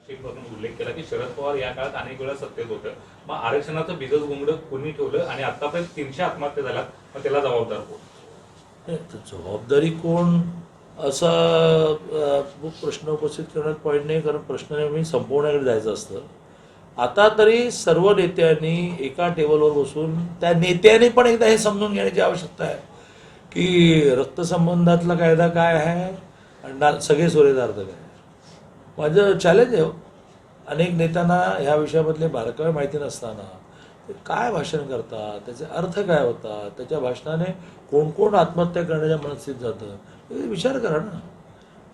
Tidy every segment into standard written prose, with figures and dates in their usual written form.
चेकमधून उल्लेख केला की शरद पवार या काळात अनेक वेळा सत्तेत होतं, मग आरक्षणाचं बिजच गुंगड कुणी ठेवलं आणि आतापर्यंत 300 आत्महत्या झाल्या, मग त्याला जबाबदार कोण? जबाबदारी कोण असा प्रश्न उपस्थित करण्यात पॉईंट नाही, कारण प्रश्न नेहमी संपवण्याकडे जायचं असतं. आता तरी सर्व नेत्यांनी एका टेबलवर बसून त्या नेत्यांनी पण एकदा हे समजून घेण्याची आवश्यकता आहे की रक्तसंबंधातला कायदा काय आहे आणि सगळे सोयरेदार काय. माझं चॅलेंज आहे, अनेक नेत्यांना ह्या विषयामधले बारकावे माहिती नसताना ते काय भाषण करतात, त्याचे अर्थ काय होतात, त्याच्या भाषणाने कोण कोण आत्महत्या करण्याच्या मनस्थितीत जातं, हे विचार करा ना.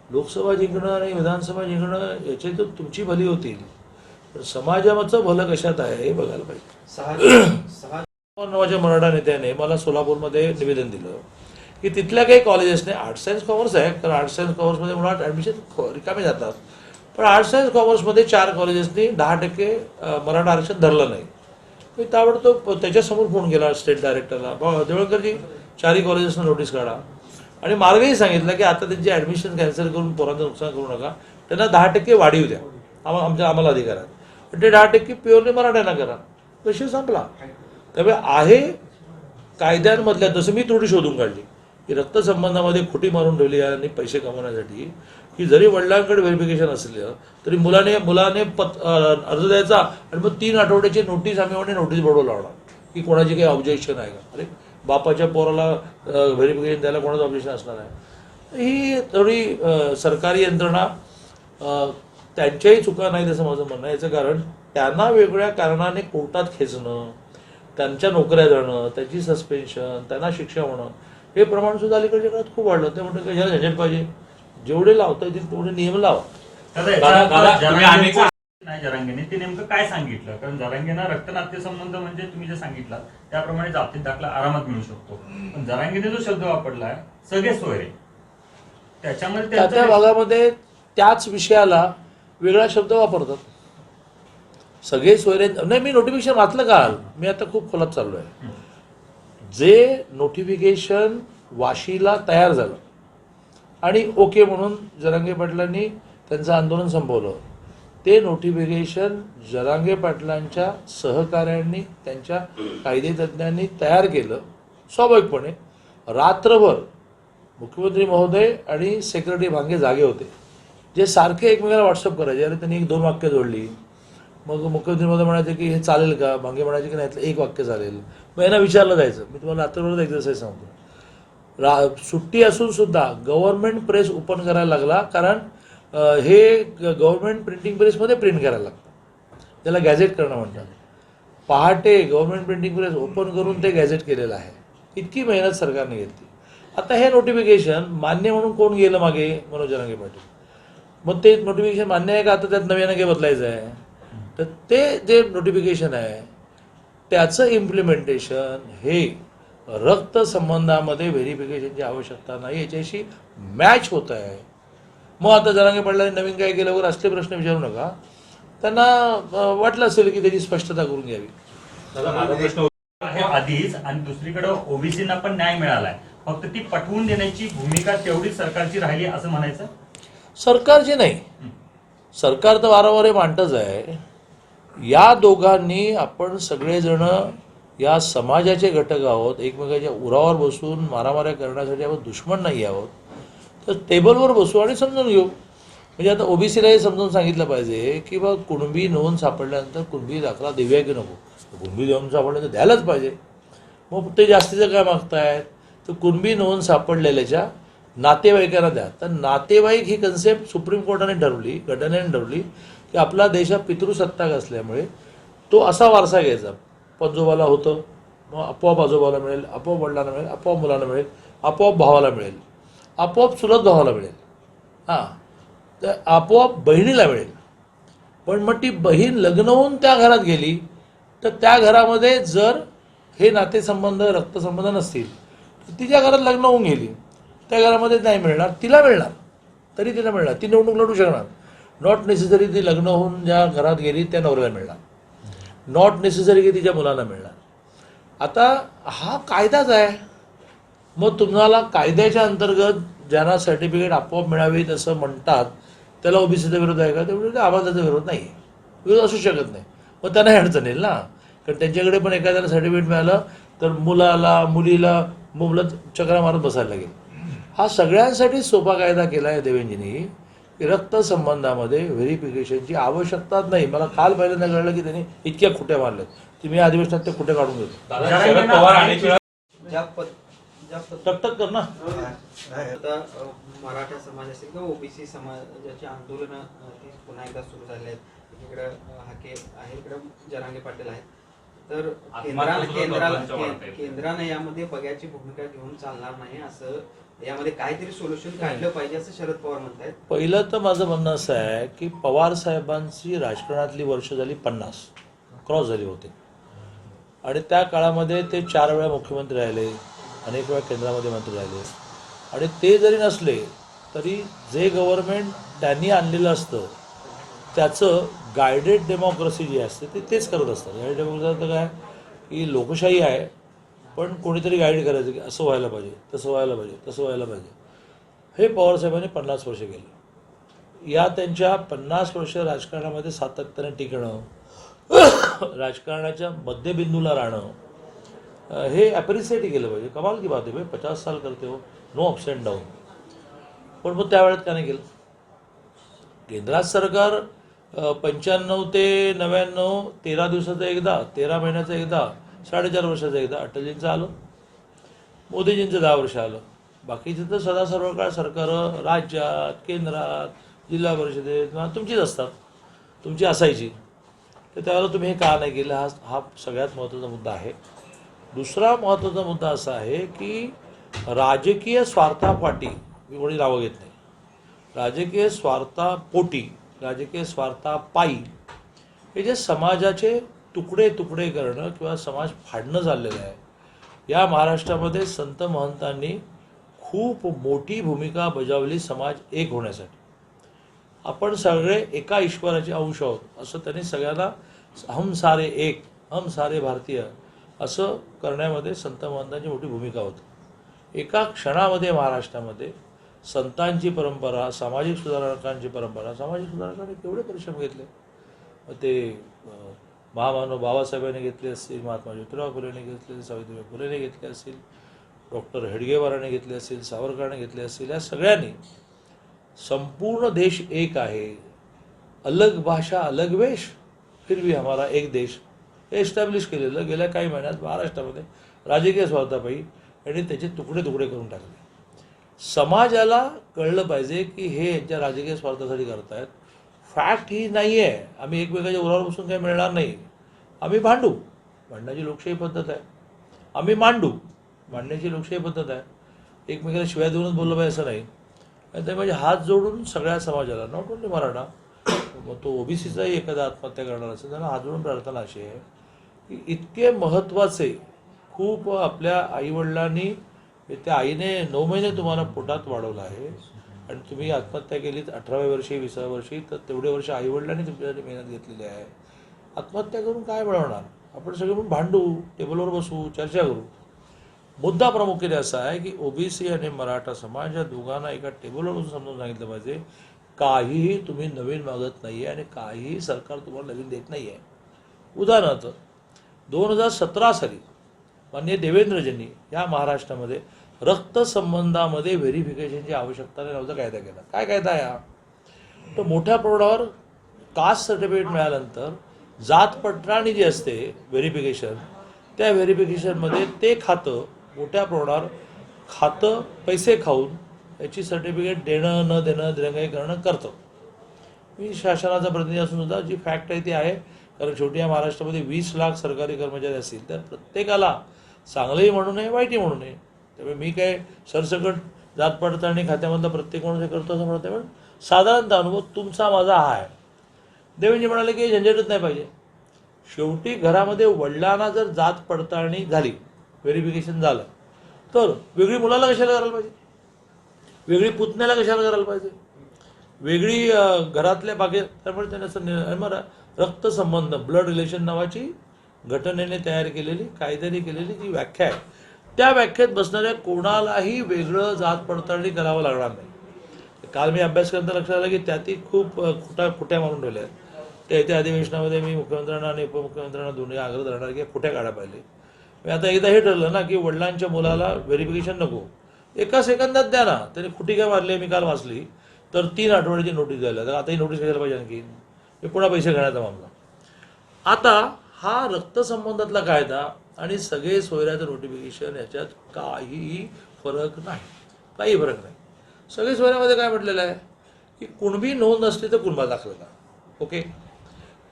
लोकसभा जिंकणं आणि विधानसभा जिंकणं याच्यातून तुमची भली होतील, पण समाजाचं भलं कशात आहे हे बघायला पाहिजे. नावाच्या मराठा नेत्याने मला सोलापूरमध्ये निवेदन दिलं की तिथल्या काही कॉलेजेसने आर्ट्स सायन्स कॉमर्स आहे, कारण आर्ट्स सायन्स कॉमर्समध्ये मुळात ॲडमिशन रिकामे जातात, पण आर्ट्स सायन्स कॉमर्समध्ये 4 कॉलेजेसनी 10% मराठा आरक्षण धरलं नाही. मी ताबडतोब त्याच्यासमोर फोन केला स्टेट डायरेक्टरला, देवळकरजी 4ही कॉलेजेसना नोटीस काढा आणि मार्गही सांगितला की आता त्यांची ॲडमिशन कॅन्सल करून पोरांचं नुकसान करू नका, त्यांना 10% वाढीव द्या आम्हाला अधिकारात, पण ते 10% प्युअरली मराठ्यांना करा, विषय संपला. त्यामुळे आहे कायद्यांमधल्या, जसं मी त्रुटी शोधून काढली की रक्तसंबंधामध्ये खोटी मारून ठेवली आणि पैसे कमवण्यासाठी, की जरी वडिलांकडे व्हेरिफिकेशन असलं तरी मुलाने अर्ज द्यायचा आणि मग 3 आठवड्याची नोटीस आम्ही म्हणे नोटीस बोर्डवर लावणार की कोणाची काही ऑब्जेक्शन आहे का. अरे बापाच्या पोराला व्हेरिफिकेशन द्यायला कोणाचं ऑब्जेक्शन असणार आहे. ही थोडी सरकारी यंत्रणा त्यांच्याही चुका नाही असं माझं म्हणणं आहे. याचं कारण त्यांना वेगळ्या कारणाने कोर्टात खेचणं, त्यांच्या नोकऱ्या जाणं, त्याची सस्पेन्शन, त्यांना शिक्षा होणं, हे प्रमाणसुद्धा अलीकडच्या काळात खूप वाढलं. ते म्हणतात की ह्याला झंझट पाहिजे, जेवढे लावता येतील तेवढे नियम लावा. नाही जरांगेने ते नेमकं काय सांगितलं, कारण जरांगेना रक्तनाट्य संबंध म्हणजे तुम्ही जे सांगितलं त्याप्रमाणे जातीत दाखला आरामात मिळू शकतो, पण जरांगेने जो शब्द वापरलाय सगळे सोयरे, त्याच्यामध्ये त्या भागामध्ये त्याच विषयाला वेगळा शब्द वापरतात. सगळे सोयरे नाही, मी नोटिफिकेशन वाचलं काल, मी आता खूप खोलात चाललो आहे. जे नोटिफिकेशन वाशीला तयार झालं आणि ओके म्हणून जरांगे पाटलांनी त्यांचं आंदोलन संपवलं, ते नोटिफिकेशन जरांगे पाटलांच्या सहकाऱ्यांनी, त्यांच्या कायदेतज्ञांनी तयार केलं. स्वाभाविकपणे रात्रभर मुख्यमंत्री महोदय आणि सेक्रेटरी भांगे जागे होते, जे सारखे एकमेकाला व्हॉट्सअप करायचे. अरे त्यांनी 1-2 वाक्य जोडली, मग मुख्यमंत्री महोदय म्हणायचे की हे चालेल का, भांगे म्हणायचे की नाही 1 वाक्य चालेल, मग यांना विचारलं जायचं. मी तुम्हाला रात्रभर एक्झरसाईज सांगतो, सुट्टी असून सुद्धा गव्हर्नमेंट प्रेस ओपन करायला लागला, कारण हे गव्हर्नमेंट प्रिंटिंग प्रेसमध्ये प्रिंट करायला लागतं, त्याला गॅझेट करणं म्हणतात. पहाटे गव्हर्नमेंट प्रिंटिंग प्रेस ओपन करून ते गॅझेट केलेलं आहे. इतकी मेहनत सरकारने घेतली. आता हे नोटिफिकेशन मान्य म्हणून कोण गेलं मागे, मनोज जरांगे पाटील. मग ते नोटिफिकेशन मान्य आहे का, आता त्यात नव्यानं काही बदलायचं आहे. तर ते जे नोटिफिकेशन आहे त्याचं इम्प्लिमेंटेशन हे रक्तसंबंधामध्ये व्हेरिफिकेशनची आवश्यकता नाही याच्याशी मॅच होत आहे. मग आता जरांगे पाटलांनी नवीन काय केलं वगैरे असले प्रश्न विचारू नका, त्यांना वाटलं असेल की त्याची स्पष्टता करून घ्यावी. आहे आधीच, आणि दुसरीकडे ओबीसींना पण न्याय मिळालाय, फक्त ती पटवून देण्याची भूमिका तेवढी सरकारची राहिली असं म्हणायचं. सरकारची नाही, सरकार तर वारंवार मांडतच आहे. या दोघांनी आपण सगळेजण या समाजाचे घटक आहोत, एकमेकाच्या उरावर बसून मारामाऱ्या करण्यासाठी आपण दुश्मन नाही आहोत. तर टेबलवर बसू आणि समजून घेऊ. म्हणजे आता ओबीसीला हे समजून सांगितलं पाहिजे की बा कुणबी नोंद सापडल्यानंतर कुणबी दाखला देऊया की नको, कुणबी नोंद सापडल्यानंतर द्यायलाच पाहिजे. मग ते जास्तीचं काय मागतायत, तर कुणबी नोंद सापडलेल्याच्या नातेवाईकांना द्या. तर नातेवाईक ही कन्सेप्ट सुप्रीम कोर्टाने ठरवली, घटनेने ठरवली की आपला देश हा पितृसत्ताक असल्यामुळे तो असा वारसा घ्यायचा. पंजोबाला होतं, मग आपोआप आजोबाला मिळेल, आपोआप वडिलांना मिळेल, आपोआप मुलांना मिळेल, आपोआप भावाला मिळेल, आपोआप चुलत भावाला मिळेल, हां, तर आपोआप बहिणीला मिळेल. पण मग ती बहीण लग्न होऊन त्या घरात गेली तर त्या घरामध्ये जर हे नातेसंबंध रक्तसंबंध नसतील, तर तिच्या घरात लग्न होऊन गेली, त्या घरामध्ये नाही मिळणार, तिला मिळणार, तरी तिला मिळणार, ती निवडणूक लढू शकणार. नॉट नेसेसरी ती लग्न होऊन ज्या घरात गेली त्या नवऱ्याला मिळणार, नॉट नेसेसरी की तिच्या मुलांना मिळणार. आता हा कायदाच आहे. मग तुम्हाला कायद्याच्या अंतर्गत ज्यांना सर्टिफिकेट आपोआप मिळावीत असं म्हणतात त्याला ओबीसीचा विरोध आहे का? ते म्हणजे आम्हाला त्याचा विरोध नाही आहे, विरोध असू शकत नाही. मग त्यांना अडचण येईल ना, कारण त्यांच्याकडे पण एखाद्याला सर्टिफिकेट मिळालं तर मुलाला मुलीला मुबलत चक्रा मारत बसायला लागेल. हा सगळ्यांसाठी सोपा कायदा केला आहे देवेंजींनी की रक्तसंबंधामध्ये व्हेरिफिकेशनची आवश्यकताच नाही. मला काल पहिल्यांदा कळलं की त्यांनी इतक्या खुट्या मारल्यात की मी अधिवेशनात ते खुट्या काढून घेतो. दादा, शरद पवार अनेक वेळा टकटक कर ना. आता मराठा समाज असेल किंवा ओबीसी समाजाची आंदोलनं ती पुन्हा एकदा सुरू झाली आहेत. एकीकडं हाके आहे, इकडं जरांगे पाटील आहेत. तर केंद्रानं यामध्ये बघ्याची भूमिका घेऊन चालणार नाही, असं यामध्ये काहीतरी सोल्युशन काढलं पाहिजे असं शरद पवार म्हणतात. पहिलं तर माझं म्हणणं असं आहे की पवार साहेबांची राजकारणातली वर्ष झाली 50 क्रॉस झाली होती आणि त्या काळामध्ये ते 4 वेळा मुख्यमंत्री राहिले, अनेक वेळा केंद्रामध्ये मंत्री राहिले. आणि ते जरी नसले तरी जे गव्हर्नमेंट त्यांनी आणलेलं असतं त्याचं गायडेड डेमोक्रेसी जी असते ते तेच करत असतात. गायडेड डेमोक्रेसी तर काय की लोकशाही आहे, पण कोणीतरी गाईड करायचं की असं व्हायला पाहिजे, तसं व्हायला पाहिजे, तसं व्हायला पाहिजे. हे पवारसाहेबांनी 50 वर्ष केलं. या त्यांच्या 50 वर्ष राजकारणामध्ये सातत्याने टिकणं, राजकारणाच्या मध्यबिंदूला राहणं, हे ॲप्रिसिएट केलं पाहिजे. कमाल की बात आहे भाई, 50 साल करते हो, नो अप्स अँड डाऊन. पण मग त्यावेळेत का नाही केलं? केंद्रात सरकार 95 ते 99 13 दिवसाचं एकदा, 13 महिन्याचं एकदा, 4.5 वर्षाचं एकदा. अटलजींचं आलं, मोदीजींचं 10 वर्ष आलं. बाकीचं तर सदा सर्व काळ सरकारं राज्यात, केंद्रात, जिल्हा परिषदेत किंवा तुमचीच असतात, तुमची असायची. तर त्यावेळेला तुम्ही हे का नाही केलं? हा सगळ्यात महत्त्वाचा मुद्दा आहे. दुसरा महत्त्वाचा मुद्दा असा आहे की राजकीय स्वार्थापाठी, मी कोणी नावं घेत नाही, राजकीय स्वार्थापोटी, राजकीय स्वार्थापायी हे जे समाजाचे तुकडे तुकडे करणं किंवा समाज फाडणं चाललेलं आहे, या महाराष्ट्रामध्ये संत महंतांनी खूप मोठी भूमिका बजावली समाज एक होण्यासाठी. आपण सगळे एका ईश्वराचे अंश आहोत असं त्यांनी सगळ्यांना हम सारे एक, हम सारे भारतीय असं करण्यामध्ये संत महंतांची मोठी भूमिका होती. एका क्षणामध्ये महाराष्ट्रामध्ये संतांची परंपरा, सामाजिक सुधारकांची परंपरा, सामाजिक सुधारकांनी केवढे परिश्रम घेतले. ते महामानव बाबासाहेबांनी घेतले असतील, महात्मा ज्योतिराव फुलेने घेतले, सावित्रीबाई फुलेने घेतले असतील, डॉक्टर हेडगेवाराने घेतले असतील, सावरकरांनी घेतले असतील. या सगळ्यांनी संपूर्ण देश एक आहे, अलग भाषा अलग वेश, फिर भी हमारा एक देश, हे एस्टॅब्लिश केलेलं गेल्या काही महिन्यात महाराष्ट्रामध्ये राजकीय स्वार्थापायी यांनी त्याचे तुकडे तुकडे करून टाकले. समाजाला कळलं पाहिजे की हे यांच्या राजकीय स्वार्थासाठी करतायत. फॅक्ट ही नाही आहे. आम्ही एकमेकाच्या उरावर बसून काही मिळणार नाही. आम्ही भांडू, भांडण्याची लोकशाही पद्धत आहे. आम्ही मांडू, मांडण्याची लोकशाही पद्धत आहे. एकमेकाला शिवाय देऊनच बोललं पाहिजे असं नाही. आणि ते म्हणजे हात जोडून सगळ्या समाजाला, नॉट ओन्ली मराठा, मग तो ओबीसीचाही एखादा आत्महत्या करणार असेल त्यांना हात जोडून प्रार्थना अशी आहे की इतके महत्त्वाचे, खूप आपल्या आईवडिलांनी, त्या आईने 9 महिने तुम्हाला पोटात वाढवलं आहे आणि तुम्ही आत्महत्या केलीत 18व्या वर्षी, 20व्या वर्षी, तर तेवढे वर्ष आईवडिलांनी तुमच्यासाठी मेहनत घेतलेली आहे. आत्महत्या करून काय मिळवणार? आपण सगळे म्हणून भांडू, टेबलवर बसू, चर्चा करू. मुद्दा प्रामुख्याने असा आहे की ओबीसी आणि मराठा समाज या दोघांना एका टेबलवर बसून समजून सांगितलं पाहिजे काहीही तुम्ही नवीन मागत नाही आहे आणि काहीही सरकार तुम्हाला नवीन देत नाही आहे. उदाहरणार्थ 2017 साली माननीय देवेंद्रजींनी या महाराष्ट्रामध्ये रक्तसंबंधामध्ये व्हेरिफिकेशनची आवश्यकता नव्हता कायदा केला. काय कायदा आहे हा? तर मोठ्या प्रमाणावर कास्ट सर्टिफिकेट मिळाल्यानंतर जात पडताळणी जी असते व्हेरिफिकेशन, त्या व्हेरिफिकेशनमध्ये ते खातं मोठ्या प्रमाणावर खातं पैसे खाऊन याची सर्टिफिकेट देणं न देणं, दिरंगाई करणं करतं. मी शासनाचा प्रतिनिधी असून सुद्धा जी फॅक्ट आहे ती आहे. कारण शेवटी या महाराष्ट्रामध्ये 20 लाख सरकारी कर्मचारी असतील तर प्रत्येकाला चांगलंही म्हणू नये, वाईटही म्हणू नये. त्यामुळे मी काय सरसकट जात पडताळणी खात्यामधलं प्रत्येक माणूस हे करतो असं म्हणत आहे, पण साधारणतः अनुभव तुमचा माझा हा आहे. देवेंजी म्हणाले की झंझटच नाही पाहिजे. शेवटी घरामध्ये वडिलांना जर जात पडताळणी झाली, व्हेरिफिकेशन झालं, तर वेगळी मुलाला कशाला करायला पाहिजे? वेगळी पुतण्याला कशाला करायला पाहिजे? वेगळी घरातल्या बाकी. त्यामुळे त्याने असं रक्तसंबंध, ब्लड रिलेशन नावाची घटनेने तयार केलेली, कायद्याने केलेली जी व्याख्या आहे, त्या व्याख्येत बसणाऱ्या कोणालाही वेगळं जात पडताळणी करावं लागणार नाही. काल मी अभ्यास करताना लक्षात आलं की त्यातही खूप खुट्या मारून ठेवल्या आहेत. त्या येत्या अधिवेशनामध्ये मी मुख्यमंत्र्यांना आणि उपमुख्यमंत्र्यांना दोन्ही आग्रह धरणार की खुट्या काढा पाहिजे. मी आता एकदा हे ठरलं ना की वडिलांच्या मुलाला व्हेरिफिकेशन नको, एका सेकंदात द्या ना. त्याने खुटी काय मारली मी काल वाचली तर 3 आठवड्याची नोटीस द्यायला. तर आता ही नोटीस घ्यायला पाहिजे आणखी, हे पुन्हा पैसे घेण्याचा मामला. आता हा रक्तसंबंधातला कायदा आणि सगळे सोयऱ्याचं नोटिफिकेशन याच्यात काहीही फरक नाही, काही फरक नाही. सगळे सोयऱ्यामध्ये काय म्हटलेलं आहे की कुणबी नोंद असली तर कुणबा दाखला का. ओके,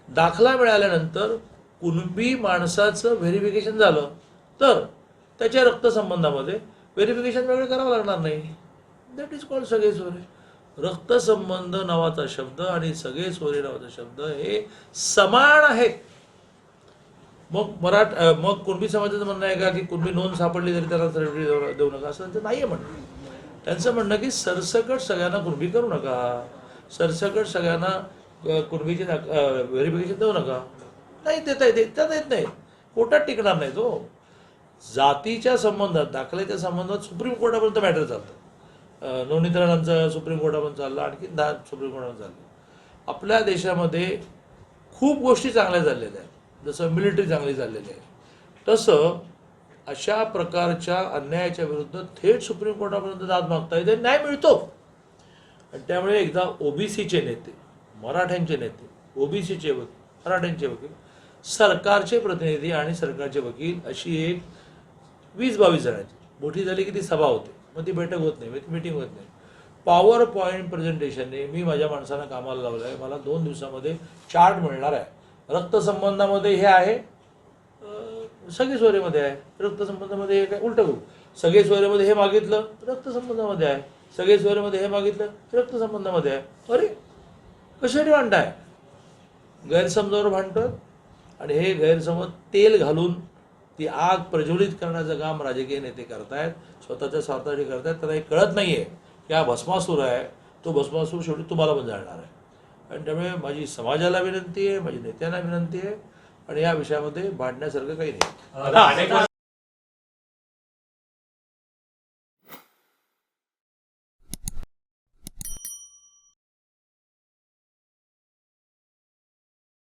दाखला मिळाल्यानंतर कुणबी माणसाचं व्हेरिफिकेशन झालं तर त्याच्या रक्तसंबंधामध्ये व्हेरिफिकेशन वेगळं करावं लागणार नाही. दॅट इज कॉल्ड सगळे सोयरे. रक्तसंबंध नावाचा शब्द आणि सगळे सोयरे नावाचा शब्द हे समान आहेत. मग कुणबी समाजाचं म्हणणं आहे का की कुणबी नोंद सापडली तरी त्याला सर्टिफिकेट देऊ नका, असं त्यांचं नाही आहे म्हणणं. त्यांचं म्हणणं की सरसकट सगळ्यांना कुणबी करू नका, सरसकट सगळ्यांना कुणबीचे व्हेरिफिकेशन देऊ नका. नाही देता येत नाही, कोर्टात टिकणार नाही तो. जातीच्या संबंधात, दाखल्याच्या संबंधात सुप्रीम कोर्टापर्यंत मॅटर चालतं. नोंदणीकरणांचं सुप्रीम कोर्टापर्यंत चाललं, आणखी 10 सुप्रीम कोर्टापर्यंत चाललं. आपल्या देशामध्ये खूप गोष्टी चांगल्या झालेल्या आहेत, जसं मिलिटरी चांगली चाललेली आहे, तसं अशा प्रकारच्या अन्यायाच्या विरुद्ध थेट सुप्रीम कोर्टापर्यंत दाद मागता येते, न्याय मिळतो. आणि त्यामुळे एकदा ओबीसीचे नेते, मराठ्यांचे नेते, ओबीसीचे वकील, मराठ्यांचे वकील, सरकारचे प्रतिनिधी आणि सरकारचे वकील अशी एक 20-22 जणांची मोठी झाली की ती सभा होते, मग ती बैठक होत नाही, ती मिटिंग होत नाही. पॉवर पॉईंट प्रेझेंटेशनने मी माझ्या माणसांना कामाला लावलं आहे. मला 2 दिवसामध्ये चार्ट मिळणार आहे. रक्तसंबंधामध्ये हे आहे, सगळे सोयरेमध्ये आहे. रक्तसंबंधामध्ये हे काय उलटं करू, सगळे सोयरेमध्ये हे मागितलं रक्तसंबंधामध्ये आहे, सगळे सोयरेमध्ये हे मागितलं रक्तसंबंधामध्ये आहे. अरे कशासाठी भांडताय? गैरसमजावर भांडतात आणि हे गैरसमज तेल घालून ती आग प्रज्वलित करण्याचं काम राजकीय नेते करतायत, स्वतःच्या स्वार्थासाठी करतायत. त्यांना हे कळत नाही आहे की हा भस्मासूर आहे, तो भस्मासूर शेवटी तुम्हाला पण जाणार आहे. आणि त्यामुळे माझी समाजाला विनंती आहे, माझी नेत्यांना विनंती आहे, आणि या विषयामध्ये भांडण्यासारखं काही नाही. आता अनेक